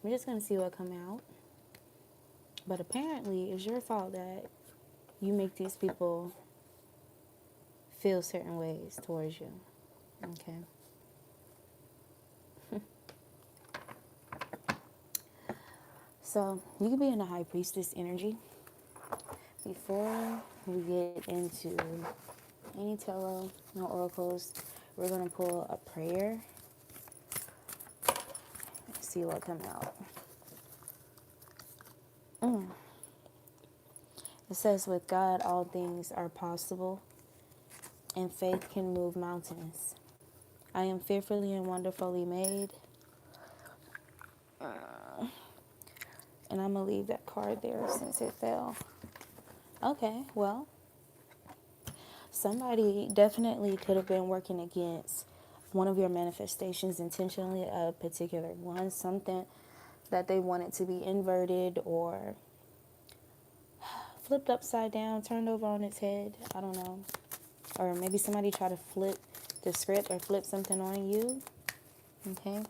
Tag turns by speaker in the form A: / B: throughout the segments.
A: We're just going to see what come out. But apparently, it's your fault that you make these people feel certain ways towards you. Okay. So, you could be in a high priestess energy. Before we get into any tarot, no oracles, we're going to pull a prayer and see what comes out. It says, with God, all things are possible, and faith can move mountains. I am fearfully and wonderfully made. And I'm going to leave that card there since it fell. Okay, well, somebody definitely could have been working against one of your manifestations intentionally, a particular one, something that they wanted to be inverted or flipped upside down, turned over on its head. I don't know. Or maybe somebody tried to flip the script or flip something on you. Okay.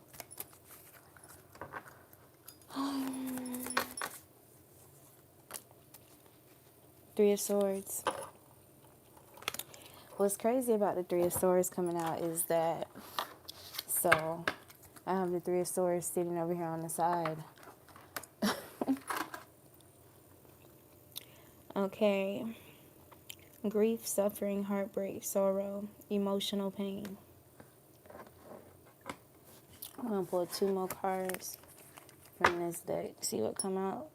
A: Three of Swords. What's crazy about the Three of Swords coming out is that, so I have the Three of Swords sitting over here on the side. Okay. Grief, suffering, heartbreak, sorrow, emotional pain. I'm going to pull 2 more cards from this deck. See what come out.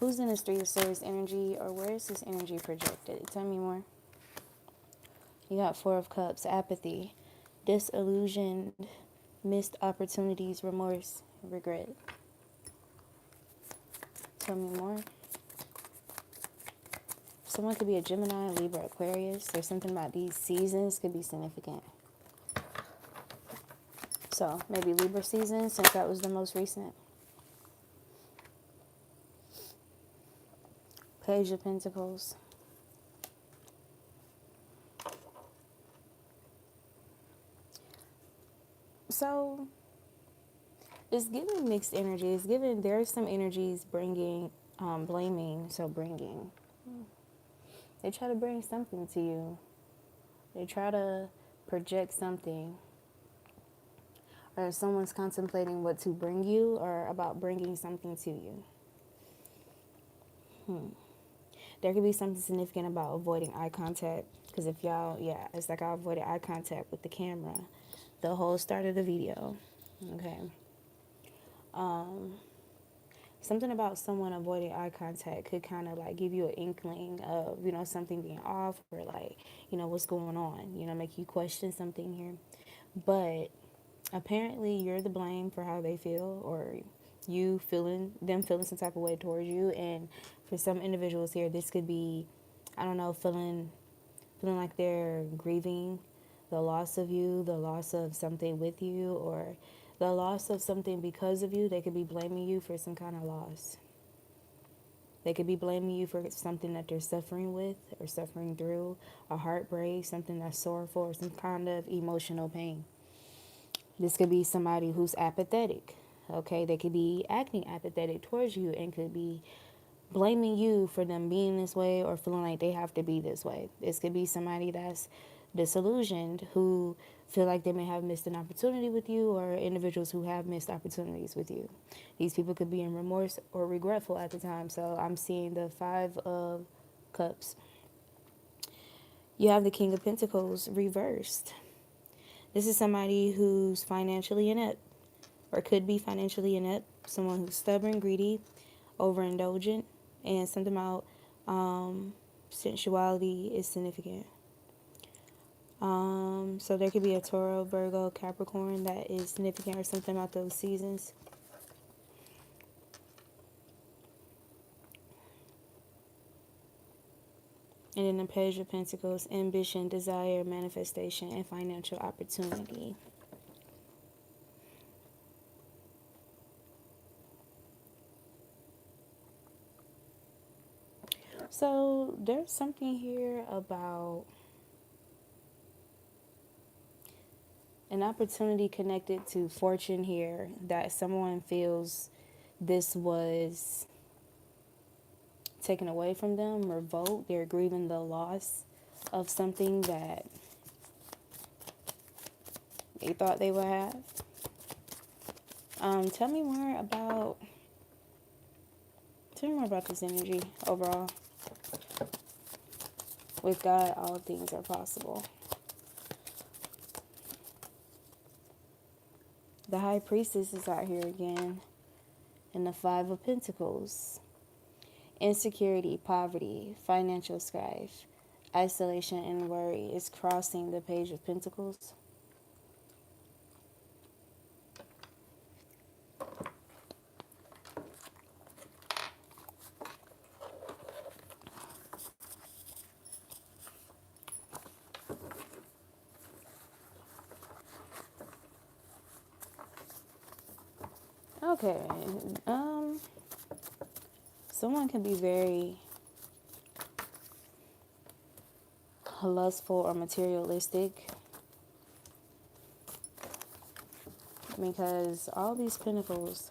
A: Who's in this Three of Swords energy, or where is this energy projected? Tell me more. You got 4 of Cups, apathy, disillusioned, missed opportunities, remorse, regret. Tell me more. Someone could be a Gemini, Libra, Aquarius. There's something about these seasons could be significant. So maybe Libra season, since that was the most recent. Page of Pentacles. So it's giving mixed energy. It's giving, there's some energies bringing, blaming, so bringing. They try to bring something to you. They try to project something. Or someone's contemplating what to bring you or about bringing something to you. There could be something significant about avoiding eye contact. Because if y'all, yeah, it's like I avoided eye contact with the camera the whole start of the video. Okay. Something about someone avoiding eye contact could kind of like give you an inkling of, you know, something being off or like, you know, what's going on, you know, make you question something here. But apparently you're the blame for how they feel, or you feeling some type of way towards you. And for some individuals here, this could be, I don't know, feeling like they're grieving the loss of you, the loss of something with you, or the loss of something because of you. They could be blaming you for some kind of loss. They could be blaming you for something that they're suffering with or suffering through, a heartbreak, something that's sorrowful, or some kind of emotional pain. This could be somebody who's apathetic. Okay, they could be acting apathetic towards you and could be blaming you for them being this way or feeling like they have to be this way. This could be somebody that's disillusioned, who feel like they may have missed an opportunity with you, or individuals who have missed opportunities with you. These people could be in remorse or regretful at the time. So I'm seeing the 5 of Cups. You have the King of Pentacles reversed. This is somebody who's financially inept or could be financially inept. Someone who's stubborn, greedy, overindulgent, and something about sensuality is significant. So there could be a Tauro, Virgo, Capricorn that is significant, or something about those seasons. And then the Page of Pentacles, ambition, desire, manifestation, and financial opportunity. So there's something here about an an opportunity connected to fortune here that someone feels this was taken away from them, revoked. They're grieving the loss of something that they thought they would have. Tell me more about this energy overall. With God, all things are possible. The High Priestess is out here again. And the Five of Pentacles. Insecurity, poverty, financial strife, isolation, and worry is crossing the Page of Pentacles. Okay. Someone can be very lustful or materialistic because all these pentacles,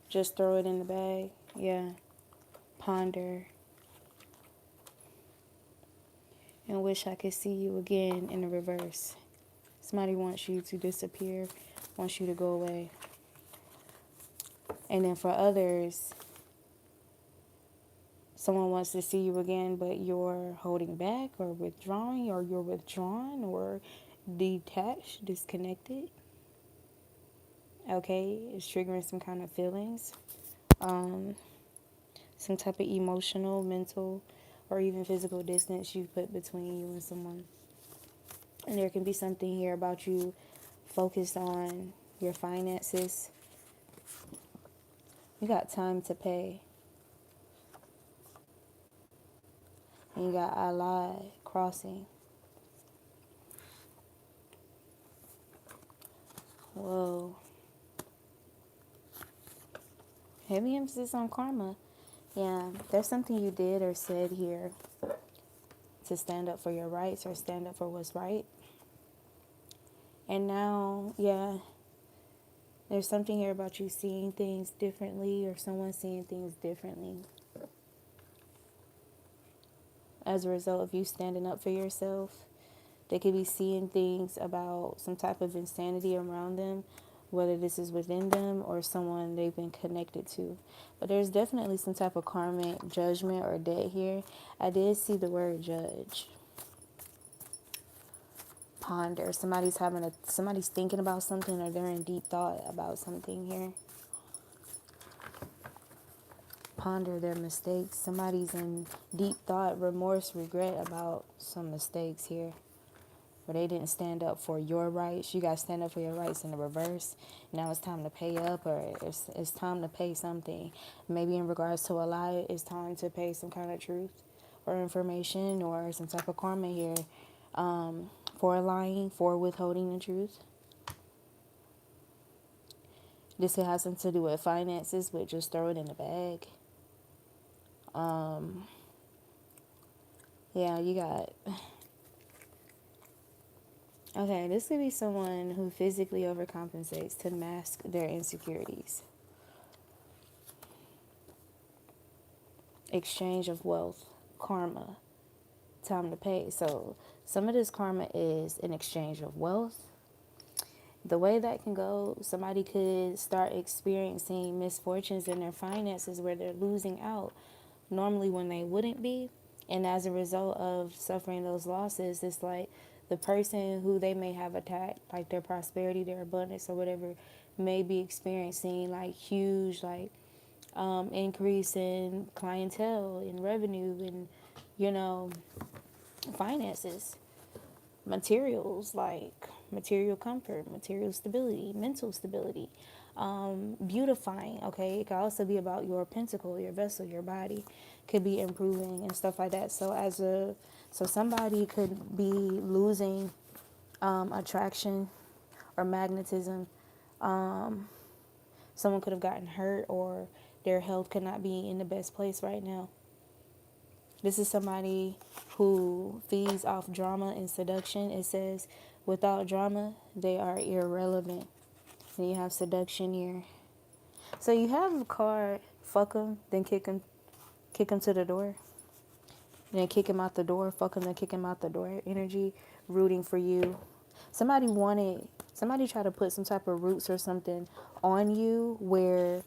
A: just throw it in the bag. Yeah. Ponder. And wish I could see you again in the reverse. Somebody wants you to disappear, wants you to go away. And then for others, someone wants to see you again, but you're holding back or withdrawing, or you're withdrawn or detached, disconnected. Okay, it's triggering some kind of feelings. Some type of emotional, mental, or even physical distance you put between you and someone. And there can be something here about you focused on your finances. You got time to pay. And you got ally crossing. Whoa. Heavy emphasis on karma. Yeah, there's something you did or said here to stand up for your rights or stand up for what's right. And now, yeah, there's something here about you seeing things differently or someone seeing things differently. As a result of you standing up for yourself, they could be seeing things about some type of insanity around them, whether this is within them or someone they've been connected to. But there's definitely some type of karmic judgment or debt here. I did see the word judge. Ponder. Somebody's thinking about something, or they're in deep thought about something here. Ponder their mistakes. Somebody's in deep thought, remorse, regret about some mistakes here. Or they didn't stand up for your rights. You guys stand up for your rights in the reverse. Now it's time to pay up, or it's time to pay something. Maybe in regards to a lie, it's time to pay some kind of truth or information or some type of karma here. For lying, for withholding the truth. This could have something to do with finances, but just throw it in the bag. Yeah, you got... Okay, this could be someone who physically overcompensates to mask their insecurities. Exchange of wealth, karma, time to pay. So some of this karma is an exchange of wealth. The way that can go, somebody could start experiencing misfortunes in their finances where they're losing out normally when they wouldn't be. And as a result of suffering those losses, it's like the person who they may have attacked, like their prosperity, their abundance or whatever, may be experiencing like huge increase in clientele, in revenue, and finances, materials, like material comfort, material stability, mental stability, beautifying. Okay, it could also be about your pentacle, your vessel, your body could be improving and stuff like that. So somebody could be losing attraction or magnetism. Someone could have gotten hurt, or their health could not be in the best place right now. This is somebody who feeds off drama and seduction. It says, without drama, they are irrelevant. And you have seduction here. So you have a card, fuck them, then kick them to the door. Then kick him out the door, fuck him, then kick him out the door. Energy rooting for you. Somebody tried to put some type of roots or something on you where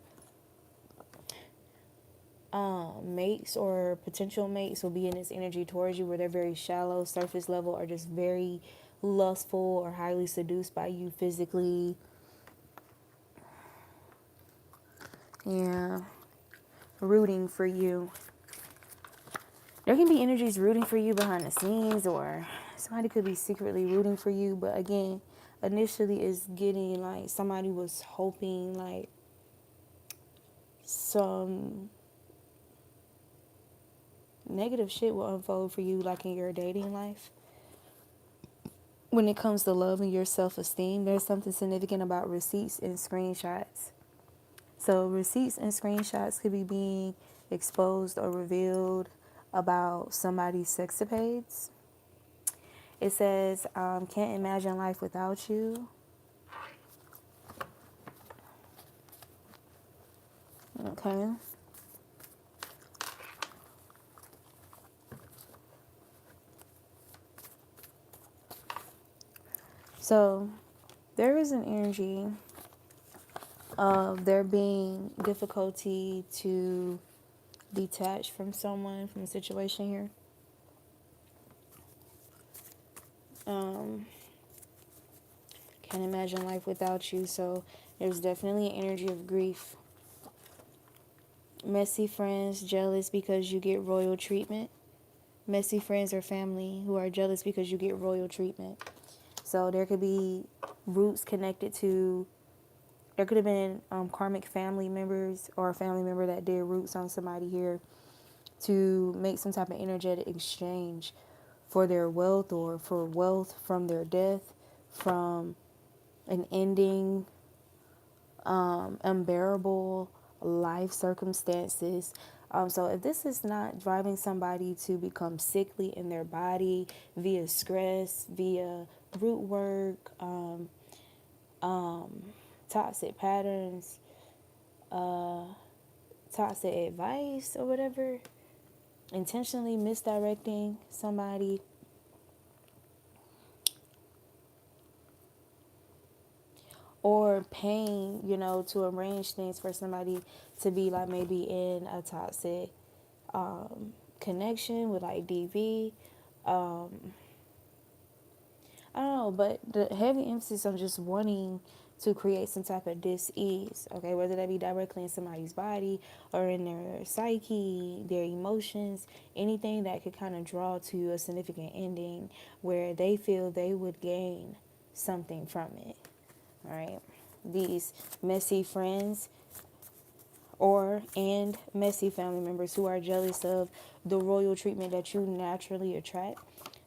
A: mates or potential mates will be in this energy towards you where they're very shallow, surface level, or just very lustful or highly seduced by you physically. Yeah. Rooting for you. There can be energies rooting for you behind the scenes, or somebody could be secretly rooting for you. But again, initially it's getting like somebody was hoping like some negative shit will unfold for you, like in your dating life. When it comes to love and your self-esteem, there's something significant about receipts and screenshots. So receipts and screenshots could be being exposed or revealed about somebody's sexcapades. It says, can't imagine life without you. Okay. So there is an energy of there being difficulty to detach from someone, from a situation here. Can't imagine life without you. So there's definitely an energy of grief. Messy friends, jealous because you get royal treatment. Messy friends or family who are jealous because you get royal treatment. So there could be roots connected to, there could have been karmic family members or a family member that did roots on somebody here to make some type of energetic exchange for their wealth or for wealth from their death, from an ending, unbearable life circumstances. So if this is not driving somebody to become sickly in their body via stress, via root work, toxic patterns, toxic advice or whatever, intentionally misdirecting somebody, or paying, to arrange things for somebody to be like maybe in a toxic connection with like DV. I don't know, but the heavy emphasis on just wanting to create some type of dis-ease, okay, whether that be directly in somebody's body or in their psyche, their emotions, anything that could kind of draw to a significant ending where they feel they would gain something from it, all right? These messy friends and messy family members who are jealous of the royal treatment that you naturally attract.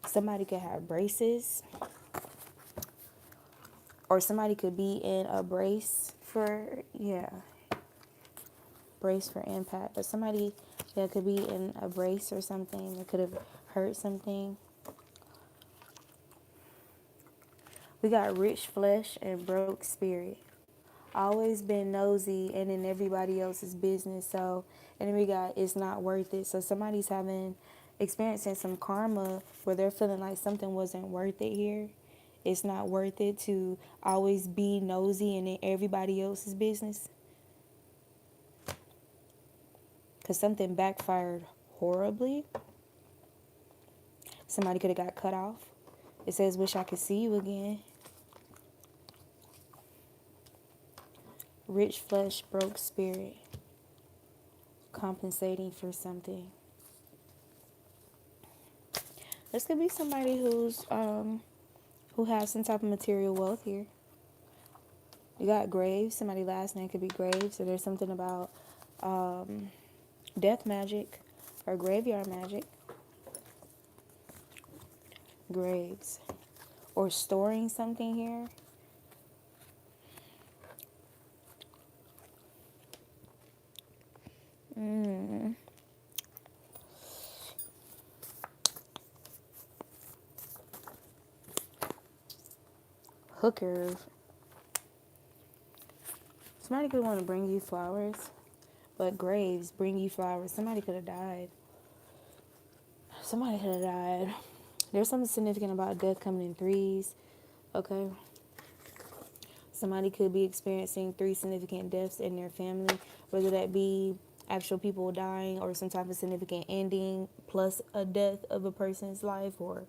A: Somebody could have braces, or somebody could be in a brace for impact, but somebody that could be in a brace or something that could have hurt something. We got rich flesh and broke spirit. Always been nosy and in everybody else's business. So, and then we got it's not worth it. So somebody's experiencing some karma where they're feeling like something wasn't worth it here. It's not worth it to always be nosy and in everybody else's business. Because something backfired horribly. Somebody could have got cut off. It says, wish I could see you again. Rich flesh, broke spirit. Compensating for something. This could be somebody who has some type of material wealth here. You got Graves. Somebody's last name could be Graves. So there's something about death magic or graveyard magic. Graves. Or storing something here. hooker. Somebody could want to bring you flowers, but graves bring you flowers. Somebody could have died. Somebody could have died. There's something significant about death coming in threes. Okay. Somebody could be experiencing 3 significant deaths in their family, whether that be actual people dying or some type of significant ending plus a death of a person's life, or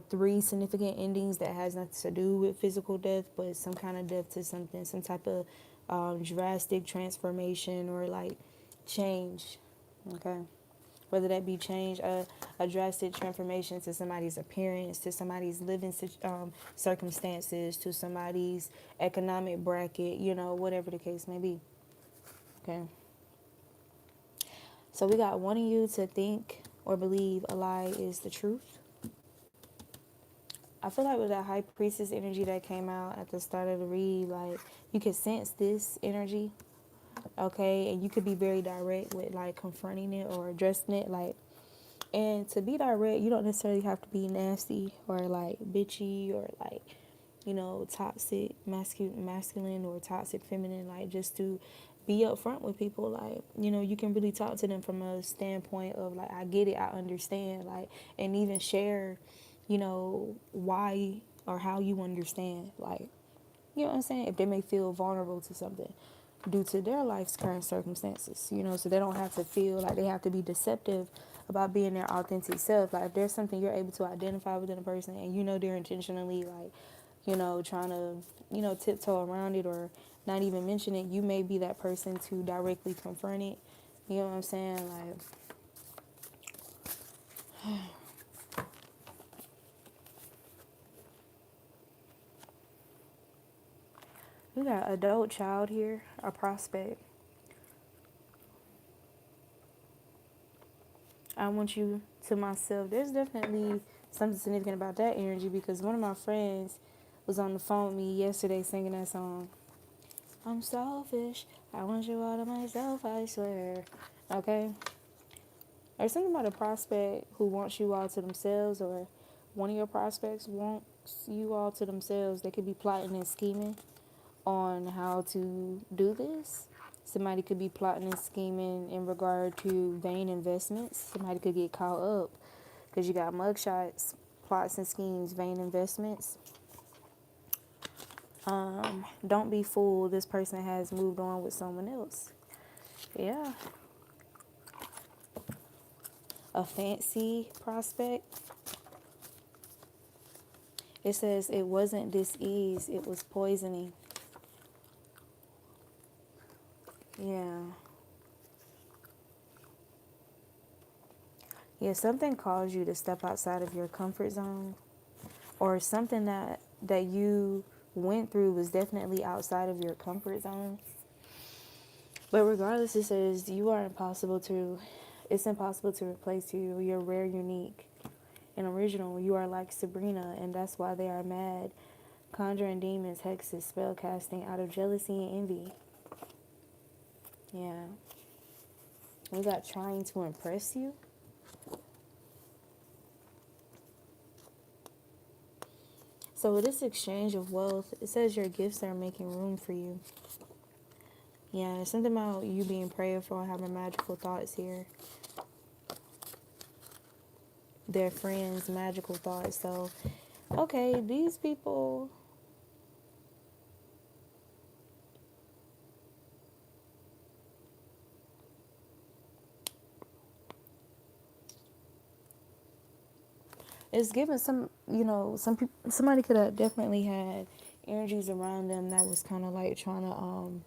A: 3 significant endings that has nothing to do with physical death, but some kind of death to something, some type of drastic transformation or like change. Okay. Whether that be change, a drastic transformation to somebody's appearance, to somebody's living circumstances, to somebody's economic bracket, whatever the case may be. Okay. So we got wanting you to think or believe a lie is the truth. I feel like with that high priestess energy that came out at the start of the read, like you could sense this energy, okay, and you could be very direct with like confronting it or addressing it, like. And to be direct, you don't necessarily have to be nasty or like bitchy or like, toxic masculine or toxic feminine. Like just to be upfront with people. Like, you can really talk to them from a standpoint of like, I get it, I understand. Like, and even share, why or how you understand. Like, you know what I'm saying? If they may feel vulnerable to something due to their life's current circumstances, so they don't have to feel like they have to be deceptive about being their authentic self. Like if there's something you're able to identify within a person and they're intentionally like, trying to, tiptoe around it or not even mention it, you may be that person to directly confront it. You know what I'm saying? Like, we got adult child here, a prospect. I want you to myself. There's definitely something significant about that energy because one of my friends was on the phone with me yesterday singing that song. I'm selfish. I want you all to myself, I swear. Okay? There's something about a prospect who wants you all to themselves, or one of your prospects wants you all to themselves. They could be plotting and scheming on how to do this. Somebody could be plotting and scheming in regard to vain investments. Somebody could get caught up because you got mugshots, plots and schemes, vain investments. Don't be fooled. This person has moved on with someone else. Yeah. A fancy prospect. It says it wasn't dis-ease, it was poisoning. Yeah. Yeah, something caused you to step outside of your comfort zone, or something that you went through was definitely outside of your comfort zone. But regardless, it says it's impossible to replace you. You're rare, unique, and original. You are like Sabrina, and that's why they are mad. Conjuring demons, hexes, spell casting out of jealousy and envy. Yeah. We got trying to impress you. So with this exchange of wealth, it says your gifts are making room for you. Yeah, it's something about you being prayerful and having magical thoughts here. Their friends, magical thoughts. So, okay, these people, it's given some, somebody could have definitely had energies around them that was kind of like trying to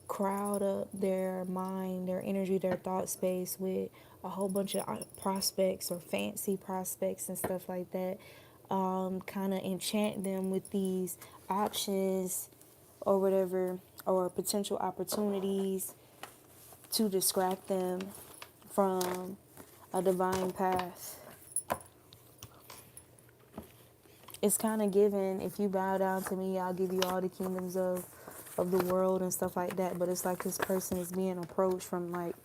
A: crowd up their mind, their energy, their thought space with a whole bunch of prospects or fancy prospects and stuff like that. Kind of enchant them with these options or whatever, or potential opportunities to distract them from a divine path. It's kind of given, if you bow down to me, I'll give you all the kingdoms of the world and stuff like that. But it's like this person is being approached from like,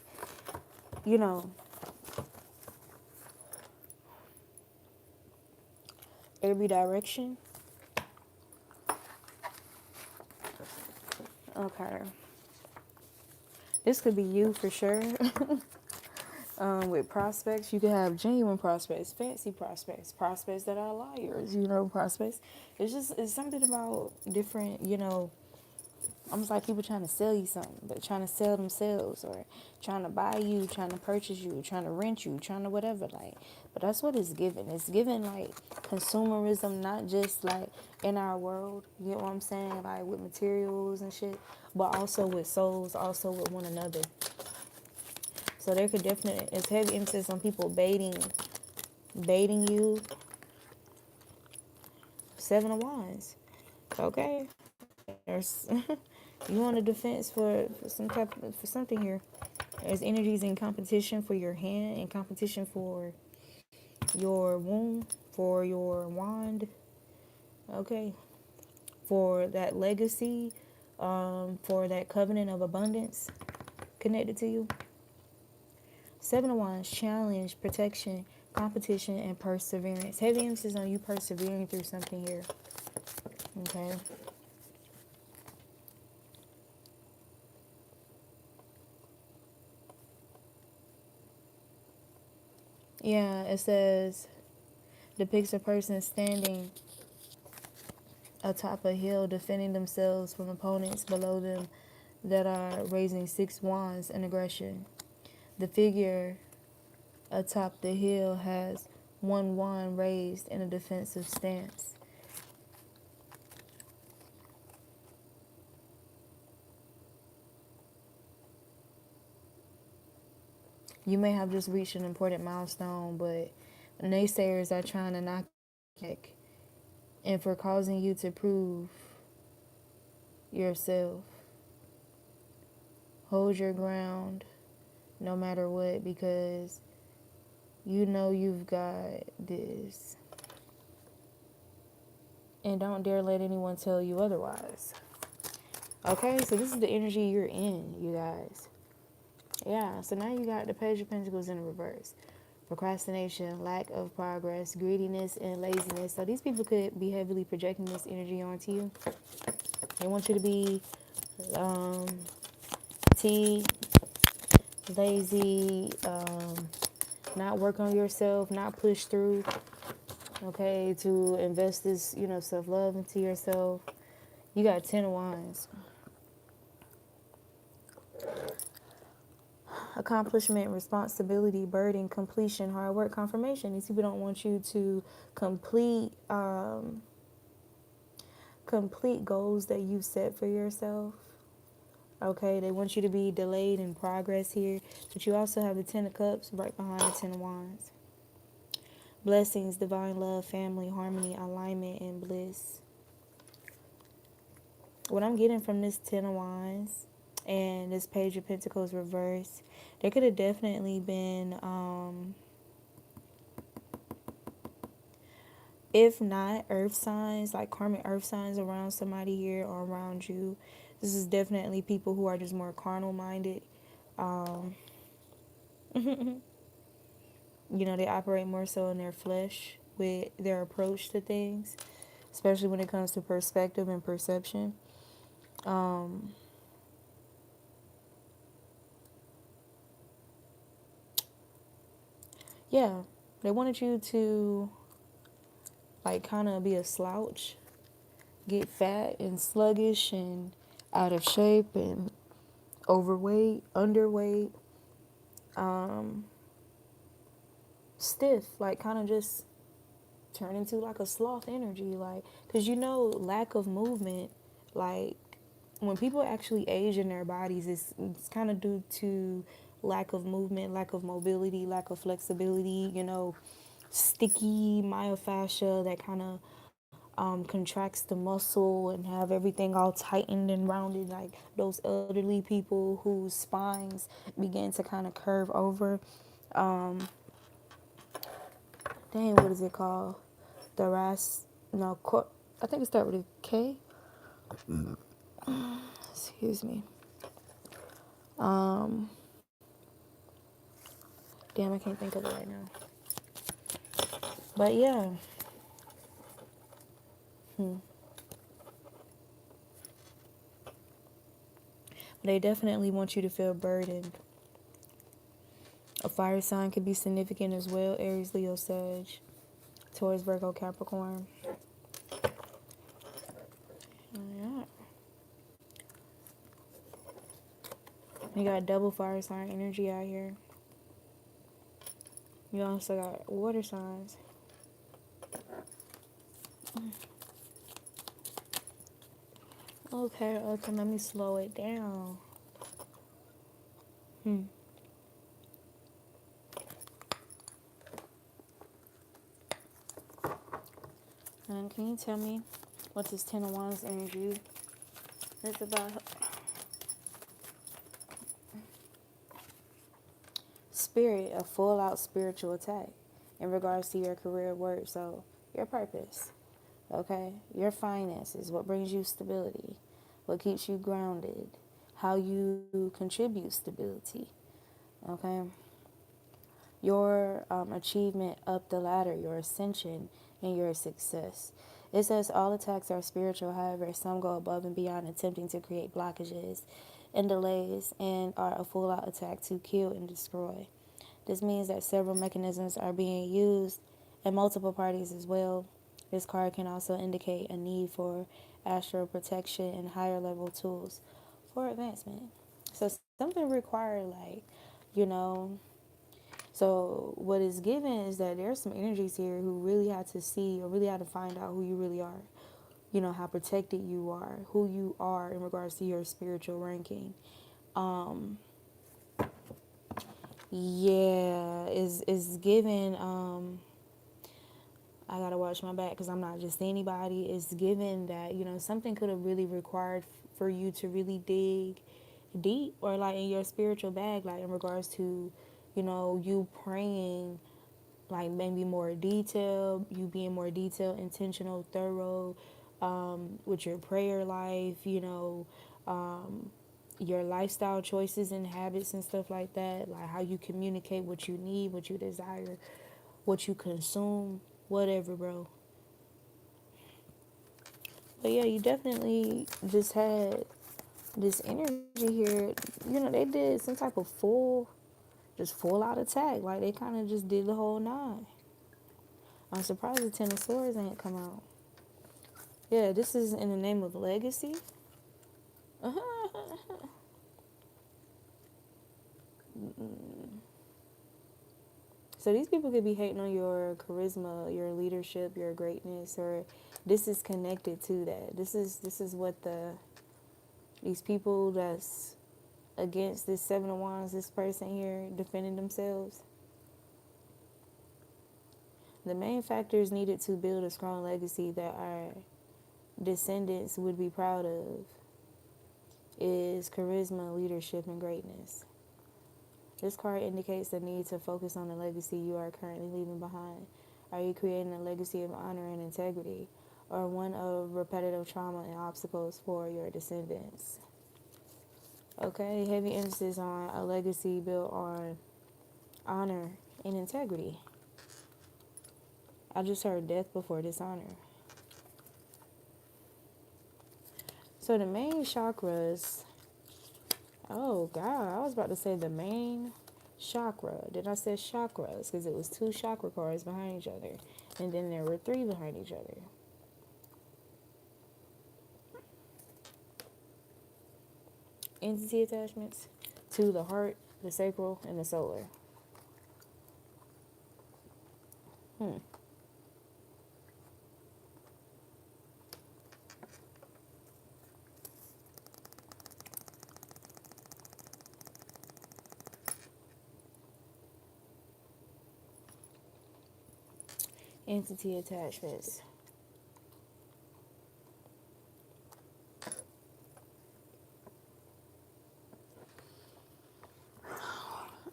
A: every direction. Okay. This could be you for sure. With prospects, you could have genuine prospects, fancy prospects, prospects that are liars, prospects. It's something about different, almost like people trying to sell you something, but trying to sell themselves, or trying to buy you, trying to purchase you, trying to rent you, trying to whatever, like. But that's what it's given. It's given like consumerism, not just like in our world, you know what I'm saying, like with materials and shit, but also with souls, also with one another. So there could definitely, it's heavy emphasis on people baiting you. 7 of Wands. Okay, there's you on the defense for something here. There's energies in competition for your hand, in competition for your womb, for your wand. Okay, for that legacy, for that covenant of abundance connected to you. 7 of Wands, challenge, protection, competition, and perseverance. Heavy emphasis on you persevering through something here. Okay. Yeah, it says, depicts a person standing atop a hill defending themselves from opponents below them that are raising 6 wands in aggression. The figure atop the hill has 1 wand raised in a defensive stance. You may have just reached an important milestone, but naysayers are trying to knock you back, and for causing you to prove yourself. Hold your ground no matter what, because you know you've got this. And don't dare let anyone tell you otherwise. Okay, so this is the energy you're in, you guys. Yeah, so now you got the Page of Pentacles in reverse. Procrastination, lack of progress, greediness, and laziness. So these people could be heavily projecting this energy onto you. They want you to be fatigued, lazy, not work on yourself, not push through, okay, to invest this, self-love into yourself. You got 10 of Wands. Accomplishment, responsibility, burden, completion, hard work, confirmation. These people don't want you to complete goals that you set for yourself. Okay, they want you to be delayed in progress here. But you also have the 10 of Cups right behind the 10 of Wands. Blessings, divine love, family, harmony, alignment, and bliss. What I'm getting from this 10 of Wands and this Page of Pentacles reverse, there could have definitely been, if not earth signs, like karmic earth signs around somebody here or around you. This is definitely people who are just more carnal minded. They operate more so in their flesh with their approach to things, especially when it comes to perspective and perception. Yeah, they wanted you to like kind of be a slouch, get fat and sluggish and out of shape and overweight, underweight, stiff, like kind of just turn into like a sloth energy, like, because lack of movement, like when people actually age in their bodies, it's kind of due to lack of movement, lack of mobility, lack of flexibility, sticky myofascia that kind of contracts the muscle and have everything all tightened and rounded, like those elderly people whose spines begin to kind of curve over. Dang, what is it called? The ras, no, I think it starts with a K. Excuse me. Damn, I can't think of it right now. But yeah. They definitely want you to feel burdened. A fire sign could be significant as well. Aries, Leo, Sag, Taurus, Virgo, Capricorn. Yeah. You got double fire sign energy out here. You also got water signs. Okay, let me slow it down. And can you tell me what this Ten of Wands energy is about? Spirit, a full out spiritual attack in regards to your career, work, so your purpose, okay? Your finances, what brings you stability, what keeps you grounded, how you contribute stability, okay? Your achievement up the ladder, your ascension, and your success. It says all attacks are spiritual, however, some go above and beyond, attempting to create blockages and delays and are a full out attack to kill and destroy. This means that several mechanisms are being used and multiple parties as well. This card can also indicate a need for astral protection and higher level tools for advancement. So something required, like, you know, so what is given is that there's some energies here who really had to see or really had to find out who you really are. You know, how protected you are, who you are in regards to your spiritual ranking. Yeah, is given. I gotta watch my back because I'm not just anybody. It's given that, you know, something could have really required for you to really dig deep, or like in your spiritual bag, like in regards to, you know, you praying like maybe more detailed, you being more detailed, intentional, thorough, with your prayer life, you know, your lifestyle choices and habits and stuff like that, like how you communicate what you need, what you desire, what you consume, whatever, bro. But yeah, you definitely just had this energy here. You know, they did some type of full out attack. Like they kind of just did the whole nine. I'm surprised the Ten of Swords ain't come out. Yeah, this is in the name of legacy. So these people could be hating on your charisma, your leadership, your greatness, or this is connected to that. This is what these people that's against this Seven of Wands, this person here defending themselves. The main factors needed to build a strong legacy that our descendants would be proud of is charisma, leadership, and greatness. This card indicates the need to focus on the legacy you are currently leaving behind. Are you creating a legacy of honor and integrity, or one of repetitive trauma and obstacles for your descendants? Okay, heavy emphasis on a legacy built on honor and integrity. I just heard death before dishonor. So the main chakras, oh God, I was about to say the main chakra. Then I said chakras because it was two chakra cards behind each other. And then there were three behind each other. Entity attachments to the heart, the sacral, and the solar. Entity attachments.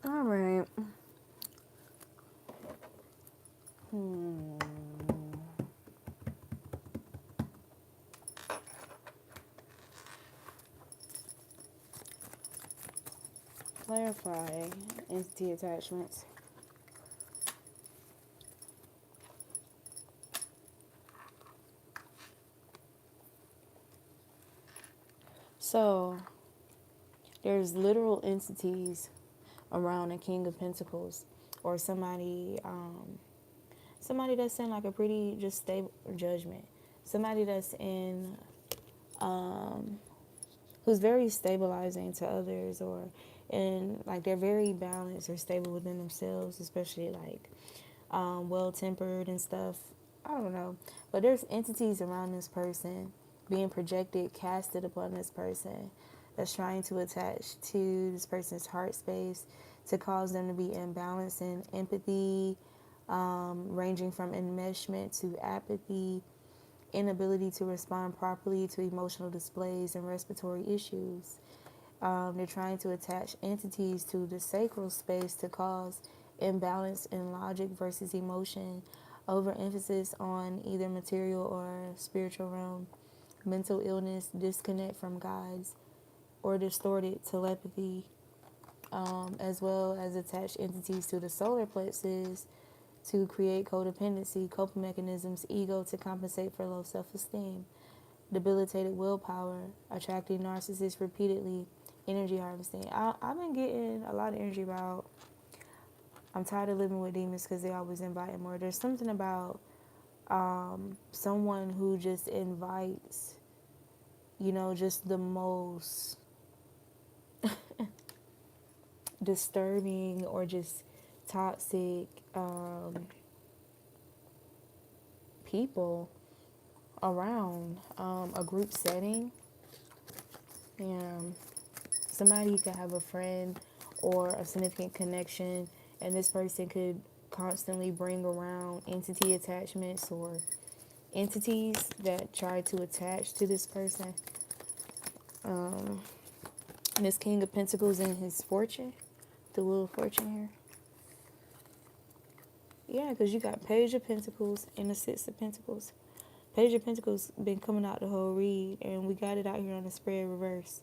A: All right. Clarify entity attachments. So there's literal entities around a King of Pentacles, or somebody that's in like a pretty just stable judgment, somebody that's in who's very stabilizing to others, or and like they're very balanced or stable within themselves, especially like well tempered and stuff. I don't know, but there's entities around this person being projected, casted upon this person, that's trying to attach to this person's heart space to cause them to be imbalanced in empathy, ranging from enmeshment to apathy, inability to respond properly to emotional displays and respiratory issues. They're trying to attach entities to the sacral space to cause imbalance in logic versus emotion, overemphasis on either material or spiritual realm, mental illness, disconnect from guides, or distorted telepathy, as well as attach entities to the solar plexus to create codependency, coping mechanisms, ego to compensate for low self-esteem, debilitated willpower, attracting narcissists repeatedly, energy harvesting. I've been getting a lot of energy about, I'm tired of living with demons because they always invite more. There's something about someone who just invites, just the most disturbing or just toxic people around a group setting. Somebody could have a friend or a significant connection, and this person could constantly bring around entity attachments or entities that try to attach to this person. And this King of Pentacles in his fortune, the Wheel of Fortune here. Yeah, because you got Page of Pentacles and the Six of Pentacles. Page of Pentacles been coming out the whole read, and we got it out here on the spread reverse.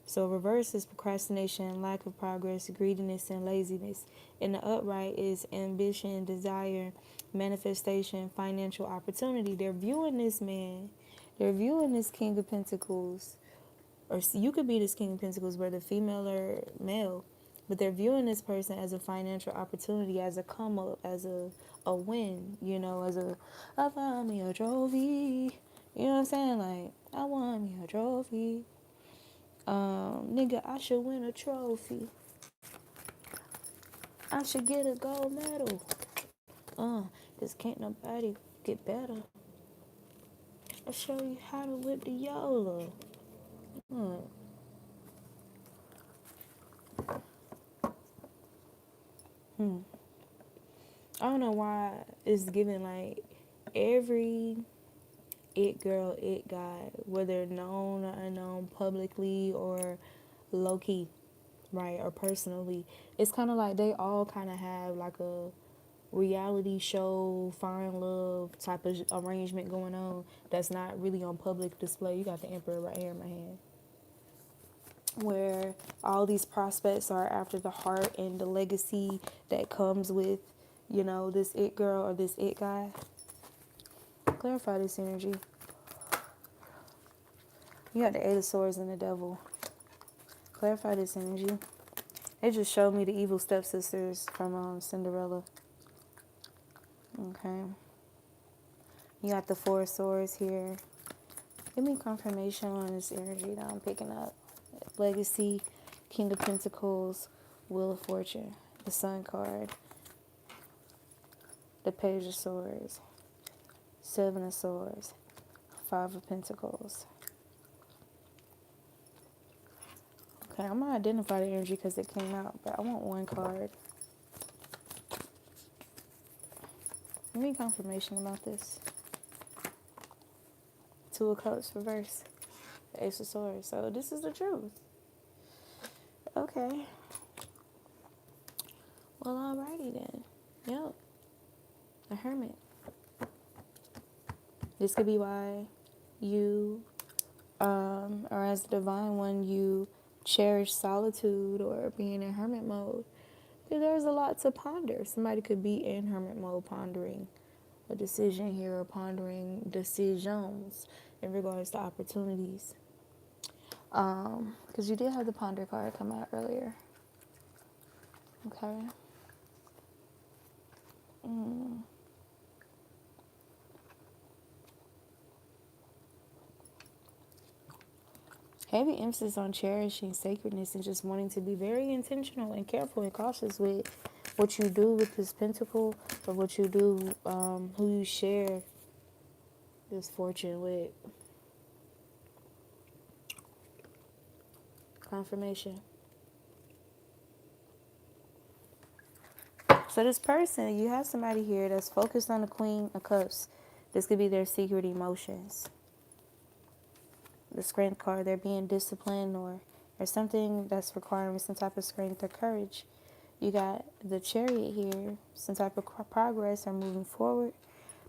A: So reverse is procrastination, lack of progress, greediness, and laziness. And the upright is ambition, desire, manifestation, financial opportunity. They're viewing this man, they're viewing this King of Pentacles, or you could be this King of Pentacles, whether female or male, but they're viewing this person as a financial opportunity, as a come up, as a win, as I found me a trophy. You know what I'm saying? Like, I won me a trophy. Nigga, I should win a trophy. I should get a gold medal. Cause can't nobody get better. I'll show you how to whip the YOLO. I don't know why it's given like every it girl, it guy, whether known or unknown, publicly or low key, right, or personally. It's kind of like they all kind of have like a reality show, fine love type of arrangement going on that's not really on public display. You got the Emperor right here in my hand, where all these prospects are after the heart and the legacy that comes with, this it girl or this it guy. Clarify this energy. You got the Eight of Swords and the Devil. Clarify this energy. They just showed me the evil stepsisters from Cinderella. Okay. You got the Four of Swords here. Give me confirmation on this energy that I'm picking up. Legacy, King of Pentacles, Wheel of Fortune, the Sun card, the Page of Swords, Seven of Swords, Five of Pentacles. Okay, I'm going to identify the energy because it came out, but I want one card. Give me confirmation about this. Two of Cups reverse, the Ace of Swords. So this is the truth. Okay. Well, alrighty then. Yep. A Hermit. This could be why you, or as the Divine One, you cherish solitude or being in hermit mode. Because there's a lot to ponder. Somebody could be in hermit mode pondering a decision here or pondering decisions in regards to opportunities. Because you did have the ponder card come out earlier. Okay. Heavy emphasis on cherishing sacredness and just wanting to be very intentional and careful and cautious with what you do with this pentacle, or what you do, who you share this fortune with. Confirmation. So this person, you have somebody here that's focused on the Queen of Cups. This could be their secret emotions. The strength card, they're being disciplined, or something that's requiring some type of strength or courage. You got the Chariot here, some type of progress or moving forward.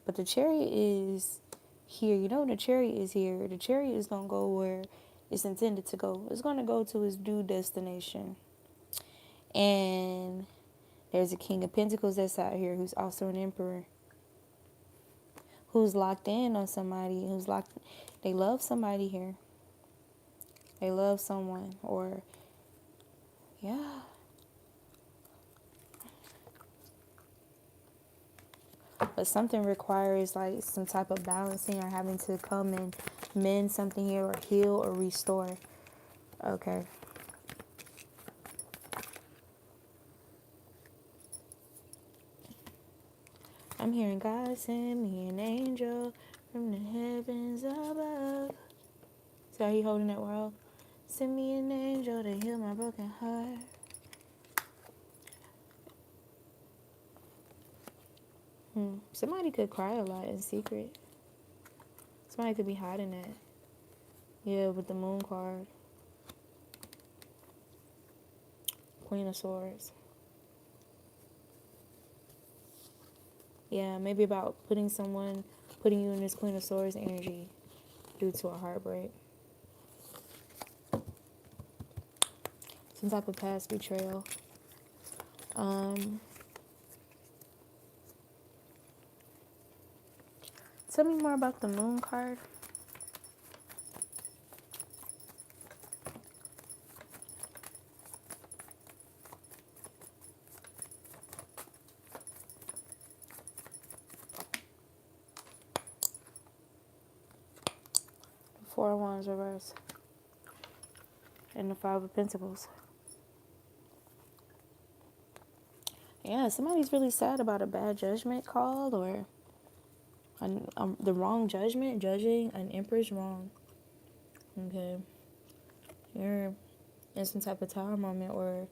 A: But the Chariot is here. You know when the Chariot is here, the Chariot is going to go where it's intended to go. It's going to go to its due destination. And there's a King of Pentacles that's out here who's also an Emperor, who's locked in on somebody, they love somebody here. They love someone, or, yeah. But something requires like some type of balancing, or having to come and mend something here, or heal or restore. Okay. I'm hearing God send me an angel from the heavens above. So he holding that world. Send me an angel to heal my broken heart. Somebody could cry a lot in secret. Somebody could be hiding that. Yeah, with the Moon card. Queen of Swords. Yeah, maybe about putting you in this Queen of Swords energy due to a heartbreak. Some type of past betrayal. Tell me more about the Moon card. Four of Wands reverse. And the Five of Pentacles. Yeah, somebody's really sad about a bad judgment call, or the wrong judgment, judging an Empress wrong. Okay. You're in some type of tower moment, or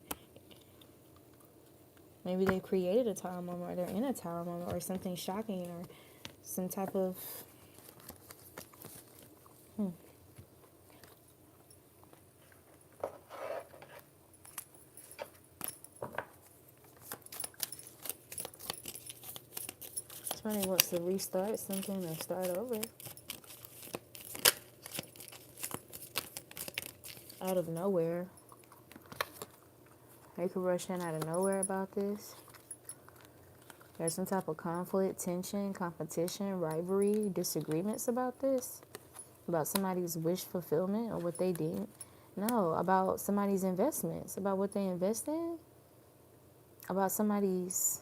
A: maybe they created a tower moment, or they're in a tower moment, or something shocking, or some type of somebody wants to restart something or start over. Out of nowhere. They could rush in out of nowhere about this. There's some type of conflict, tension, competition, rivalry, disagreements about this. About somebody's wish fulfillment, or what they did. No, about somebody's investments, about what they invest in. About somebody's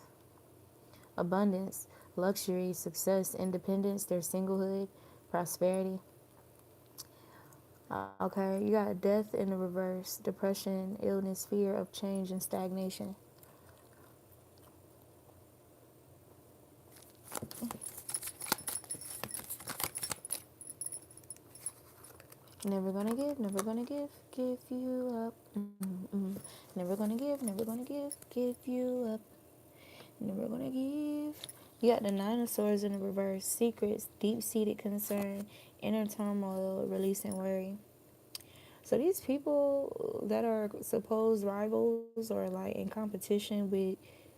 A: abundance, luxury, success, independence, their singlehood, prosperity. Okay, you got death in the reverse, depression, illness, fear of change, and stagnation. Never gonna give you up. Never gonna give you up. Never gonna give. You got the Nine of Swords in the reverse, secrets, deep-seated concern, inner turmoil, release and worry. So these people that are supposed rivals, or like in competition with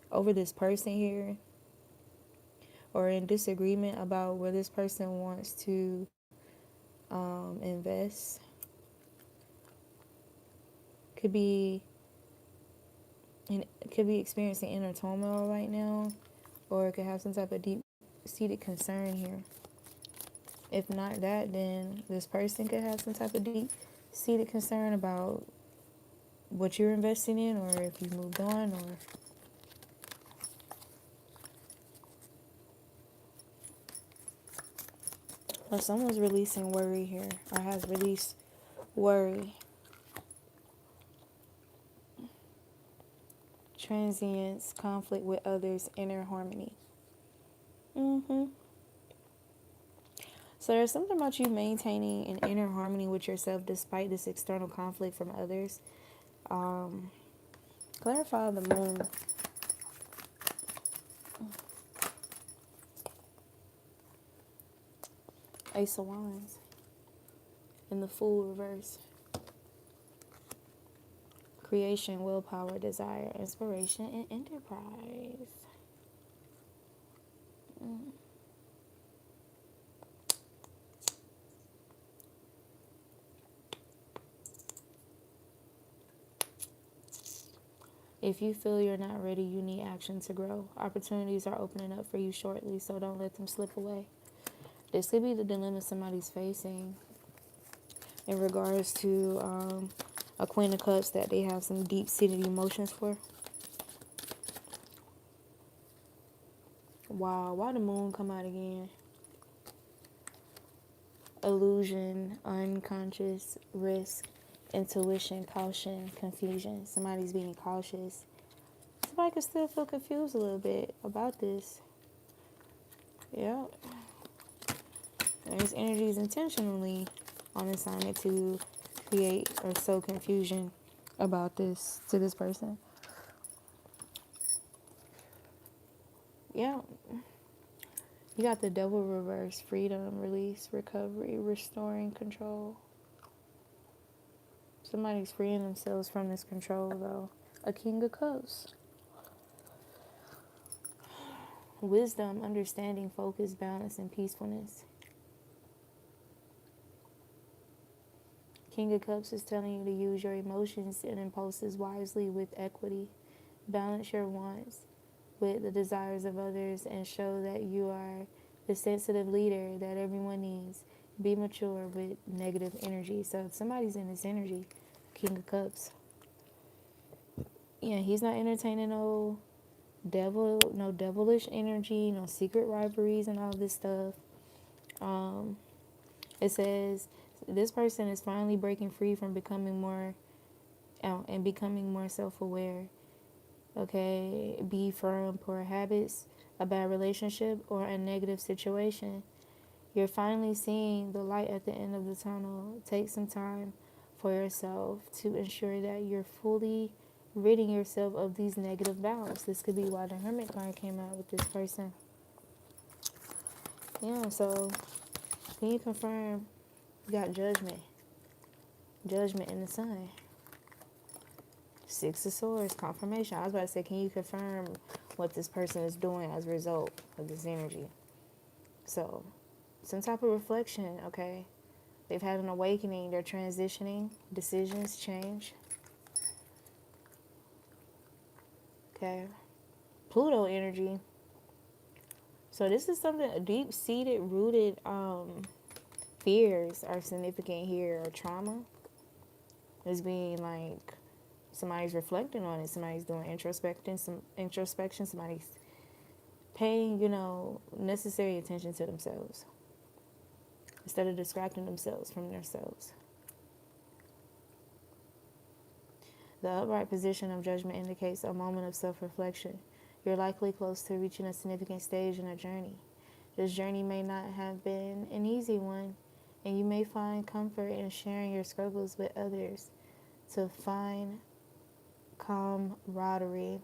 A: over this person here, or in disagreement about where this person wants to invest, could be experiencing inner turmoil right now, or it could have some type of deep-seated concern here. If not that, then this person could have some type of seated concern about what you're investing in, or if you moved on, or someone's releasing worry here, or has released worry. Transience, conflict with others, inner harmony. So there's something about you maintaining an inner harmony with yourself despite this external conflict from others. Clarify the moon. Ace of Wands. And the Fool reverse. Creation, willpower, desire, inspiration, and enterprise. If you feel you're not ready, you need action to grow. Opportunities are opening up for you shortly, so don't let them slip away. This could be the dilemma somebody's facing in regards to a Queen of Cups that they have some deep-seated emotions for. Wow, why the moon come out again? Illusion, unconscious, risk, intuition, caution, confusion. Somebody's being cautious. Somebody could still feel confused a little bit about this. Yeah. There's energies intentionally on assignment to create or sow confusion about this to this person. Yeah. You got the Devil reverse, freedom, release, recovery, restoring control. Somebody's freeing themselves from this control, though. A King of Cups. Wisdom, understanding, focus, balance, and peacefulness. King of Cups is telling you to use your emotions and impulses wisely with equity. Balance your wants with the desires of others and show that you are the sensitive leader that everyone needs. Be mature with negative energy. So if somebody's in this energy, King of Cups. Yeah, he's not entertaining no devilish energy, no secret rivalries and all this stuff. It says this person is finally breaking free from becoming more and becoming more self-aware. Okay, be from poor habits, a bad relationship, or a negative situation. You're finally seeing the light at the end of the tunnel. Take some time for yourself to ensure that you're fully ridding yourself of these negative vows. This could be why the Hermit card came out with this person. Yeah, so can you confirm you got judgment? Judgment in the sun. Six of Swords, confirmation. I was about to say, can you confirm what this person is doing as a result of this energy? So, some type of reflection, okay? They've had an awakening. They're transitioning. Decisions change. Okay. Pluto energy. So this is something, deep-seated, rooted fears are significant here, or trauma. It's being like somebody's reflecting on it. Somebody's doing introspection. Somebody's paying, necessary attention to themselves instead of distracting themselves from themselves. The upright position of judgment indicates a moment of self-reflection. You're likely close to reaching a significant stage in a journey. This journey may not have been an easy one, and you may find comfort in sharing your struggles with others to find camaraderie.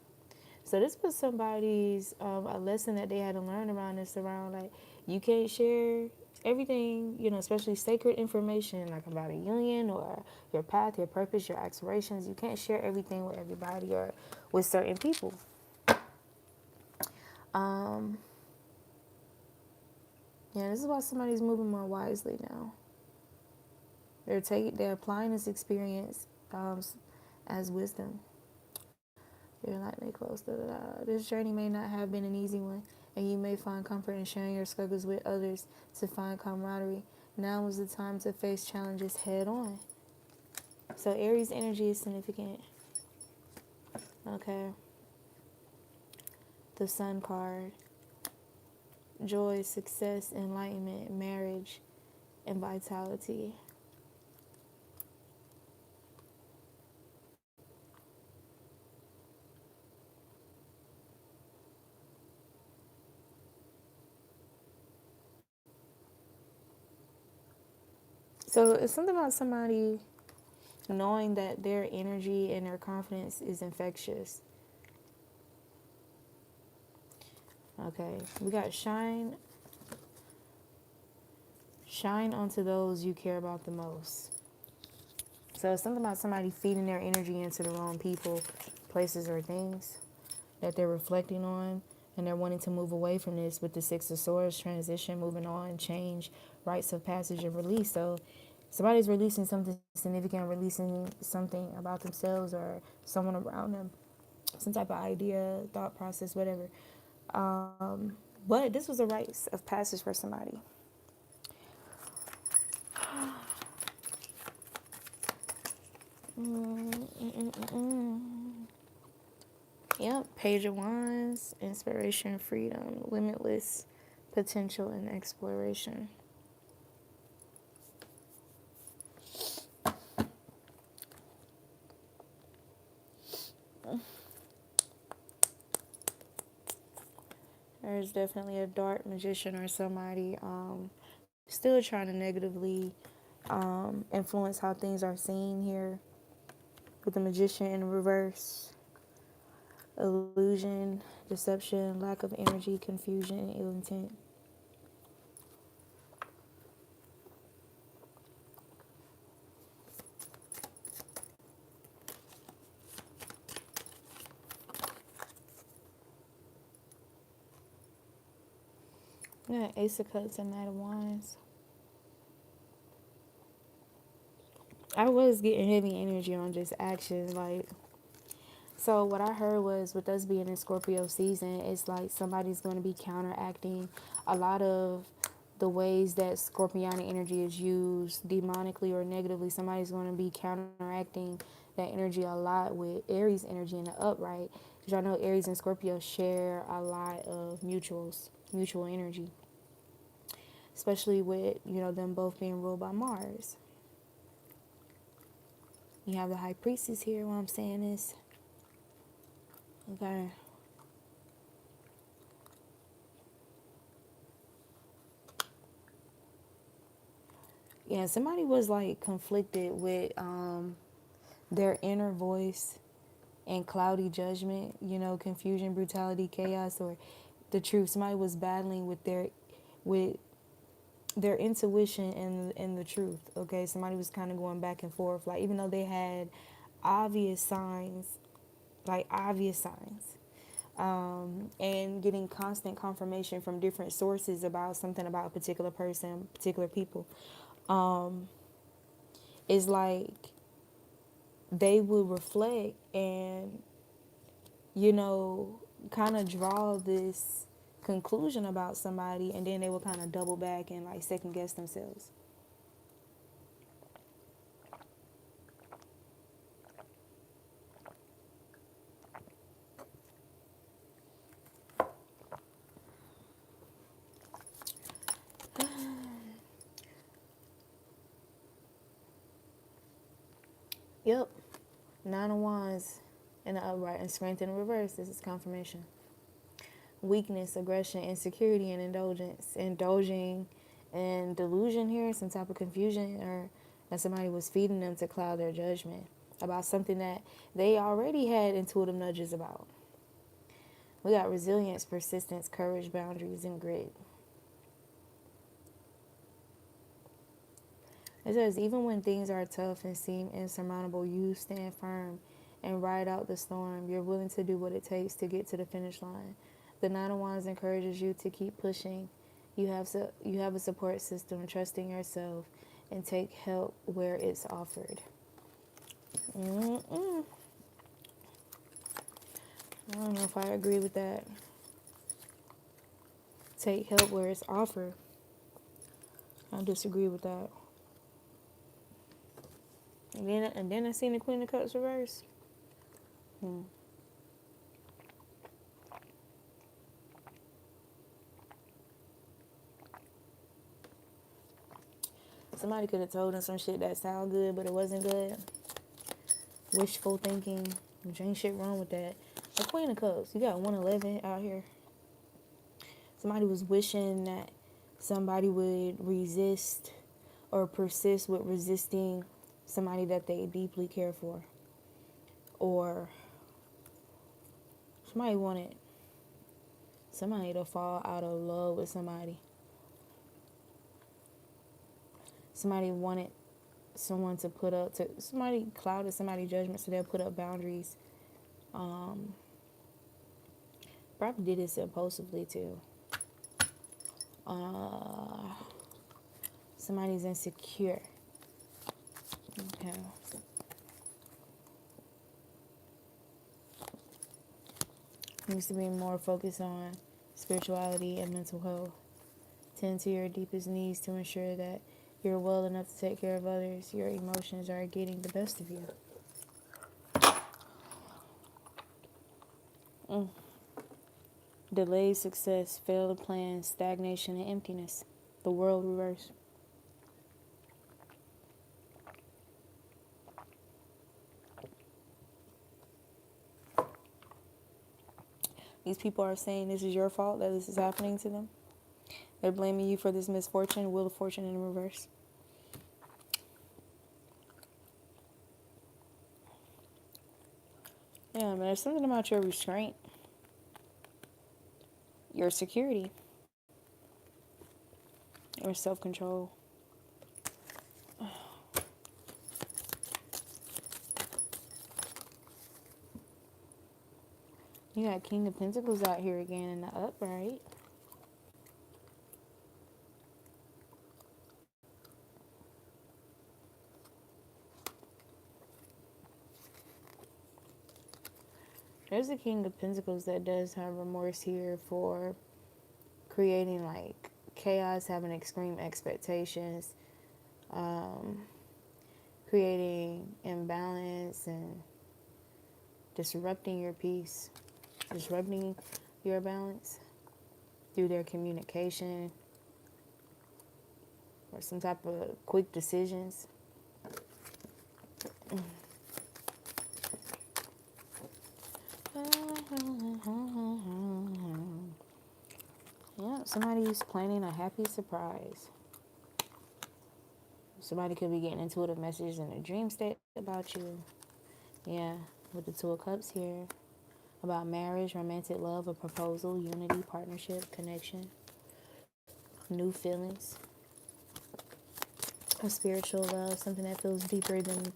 A: So this was somebody's a lesson that they had to learn around this, around like you can't share everything, especially sacred information like about a union or your path, your purpose, your aspirations. You can't share everything with everybody or with certain people. Yeah, this is why somebody's moving more wisely now. They're applying this experience as wisdom. You're lightly close. This journey may not have been an easy one, and you may find comfort in sharing your struggles with others to find camaraderie. Now is the time to face challenges head on. So Aries energy is significant. Okay. The Sun card. Joy, success, enlightenment, marriage, and vitality. So it's something about somebody knowing that their energy and their confidence is infectious. Okay, we got shine onto those you care about the most. So it's something about somebody feeding their energy into the wrong people, places, or things that they're reflecting on, and they're wanting to move away from this with the Six of Swords, transition, moving on, change, rites of passage, and release. So somebody's releasing something significant, releasing something about themselves or someone around them, some type of idea, thought process, whatever. But this was a rite of passage for somebody. Yep, Page of Wands, inspiration, freedom, limitless potential, and exploration. There's definitely a dark magician or somebody still trying to negatively influence how things are seen here with the magician in reverse. Illusion, deception, lack of energy, confusion, ill intent. Yeah, Ace of Cups and Knight of Wands. I was getting heavy energy on just action, like. So what I heard was with us being in Scorpio season, it's like somebody's going to be counteracting a lot of the ways that Scorpionic energy is used demonically or negatively. Somebody's going to be counteracting that energy a lot with Aries energy in the upright. Because y'all know Aries and Scorpio share a lot of mutual energy. Especially with, them both being ruled by Mars. You have the High Priestess here, what I'm saying is, okay. Yeah, somebody was like conflicted with their inner voice and cloudy judgment, confusion, brutality, chaos, or the truth. Somebody was battling with their intuition and the truth. Okay, somebody was kind of going back and forth. Like even though they had obvious signs, and getting constant confirmation from different sources about something about a particular person, particular people, is like they would reflect and kind of draw this conclusion about somebody, and then they will kind of double back and like second guess themselves. Yep. Nine of Wands in the upright and strength in the reverse. This is confirmation. Weakness, aggression, insecurity, and indulgence. Indulging in delusion here, some type of confusion, or that somebody was feeding them to cloud their judgment about something that they already had intuitive nudges about. We got resilience, persistence, courage, boundaries, and grit. It says, even when things are tough and seem insurmountable, you stand firm and ride out the storm. You're willing to do what it takes to get to the finish line. The Nine of Wands encourages you to keep pushing. You have a support system, trust in yourself, and take help where it's offered. I don't know if I agree with that. Take help where it's offered. I disagree with that. And then I seen the Queen of Cups reverse. Somebody could have told them some shit that sound good, but it wasn't good. Wishful thinking, which ain't shit wrong with that. The Queen of Cups, you got 111 out here. Somebody was wishing that somebody would resist or persist with resisting somebody that they deeply care for. Or somebody wanted somebody to fall out of love with somebody. Somebody wanted someone to put up to somebody clouded somebody's judgment, so they'll put up boundaries. Probably did this impulsively too. Somebody's insecure. Okay. Needs to be more focused on spirituality and mental health. Tend to your deepest needs to ensure that you're well enough to take care of others. Your emotions are getting the best of you. Delayed success, failed plans, stagnation, and emptiness. The world reverse. These people are saying this is your fault that this is happening to them. They're blaming you for this misfortune, wheel of fortune in reverse. Yeah, but there's something about your restraint, your security, your self-control. You got King of Pentacles out here again in the upright. There's a King of Pentacles that does have remorse here for creating like chaos, having extreme expectations, creating imbalance and disrupting your peace, disrupting your balance through their communication or some type of quick decisions. Yeah, somebody's planning a happy surprise. Somebody could be getting intuitive messages in a dream state about you. Yeah, with the Two of Cups here. About marriage, romantic love, a proposal, unity, partnership, connection, new feelings, a spiritual love, something that feels deeper than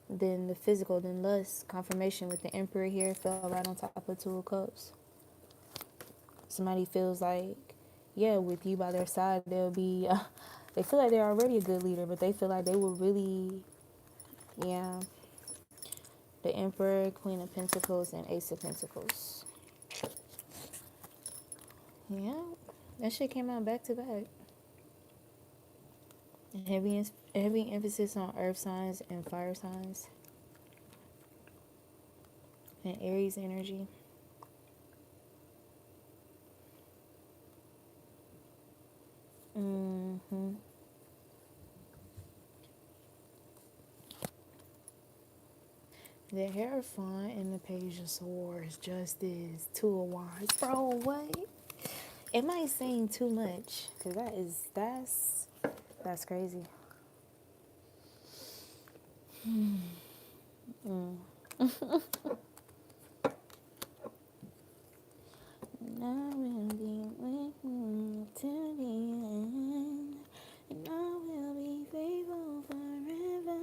A: the physical, than lust. Confirmation with the Emperor here fell right on top of Two of Cups. Somebody feels like, yeah, with you by their side, they'll be, they feel like they're already a good leader, but they feel like they will really, yeah. The Emperor, Queen of Pentacles, and Ace of Pentacles. Yeah, that shit came out back to back. Heavy emphasis on earth signs and fire signs. And Aries energy. The Hierophant and the Page of Swords. Justice. Two of Wands. Bro, what? It might seem too much. Because that's crazy. And I will be with you till the end. And I will be faithful forever.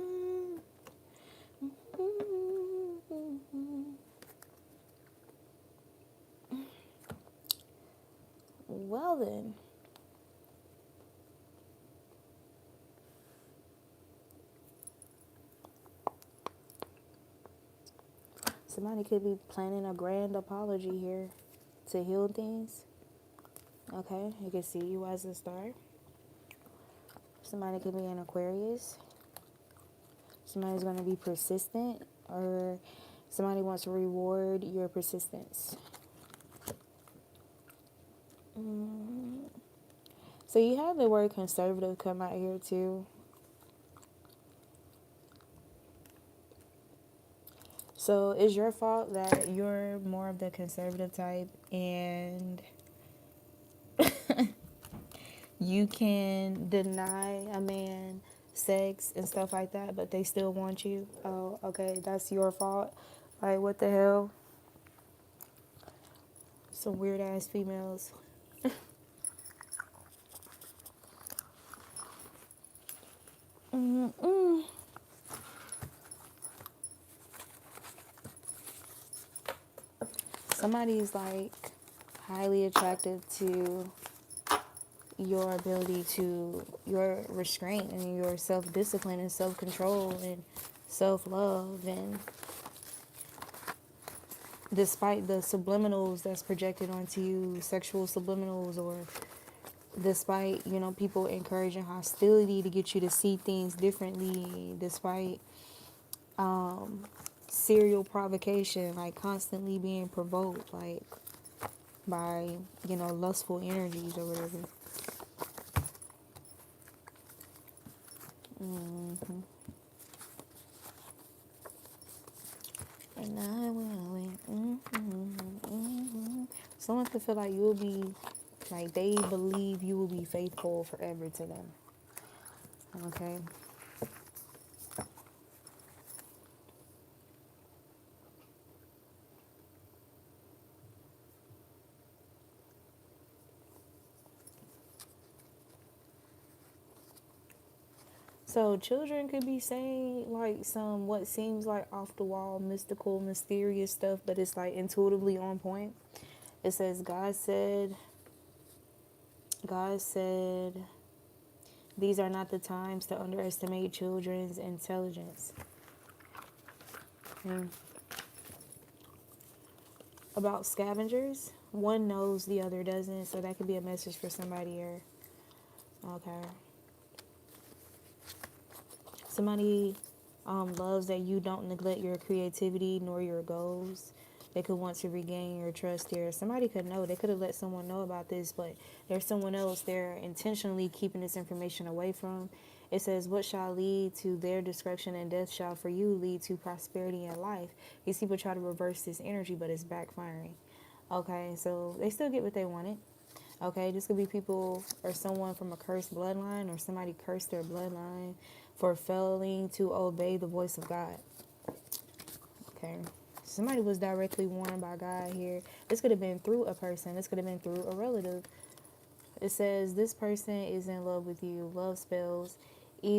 A: Well then. Somebody could be planning a grand apology here to heal things. Okay, you can see you as a star. Somebody could be an Aquarius. Somebody's going to be persistent, or somebody wants to reward your persistence. So you have the word conservative come out here too. So it's your fault that you're more of the conservative type, and you can deny a man sex and stuff like that, but they still want you. Oh, okay, that's your fault. Like, what the hell? Some weird ass females. Mm-mm. Somebody's like highly attractive to your ability to your restraint and your self-discipline and self-control and self-love, and despite the subliminals that's projected onto you, sexual subliminals, or despite, you know, people encouraging hostility to get you to see things differently, despite serial provocation, like constantly being provoked, like by, you know, lustful energies or whatever. And I will. Someone could feel like you will be, like they believe you will be faithful forever to them. Okay. So children could be saying like some what seems like off the wall, mystical, mysterious stuff, but it's like intuitively on point. It says God said, these are not the times to underestimate children's intelligence. Hmm. About scavengers, one knows, the other doesn't. So that could be a message for somebody here. Okay. Somebody loves that you don't neglect your creativity nor your goals. They could want to regain your trust here. Somebody could know. They could have let someone know about this, but there's someone else they're intentionally keeping this information away from. It says, what shall lead to their destruction and death shall for you lead to prosperity and life. These people try to reverse this energy, but it's backfiring. Okay, so they still get what they wanted. Okay, this could be people or someone from a cursed bloodline, or somebody cursed their bloodline for failing to obey the voice of God. Okay, somebody was directly warned by God here. This could have been through a person. This could have been through a relative. It says this person is in love with you. Love spells evil.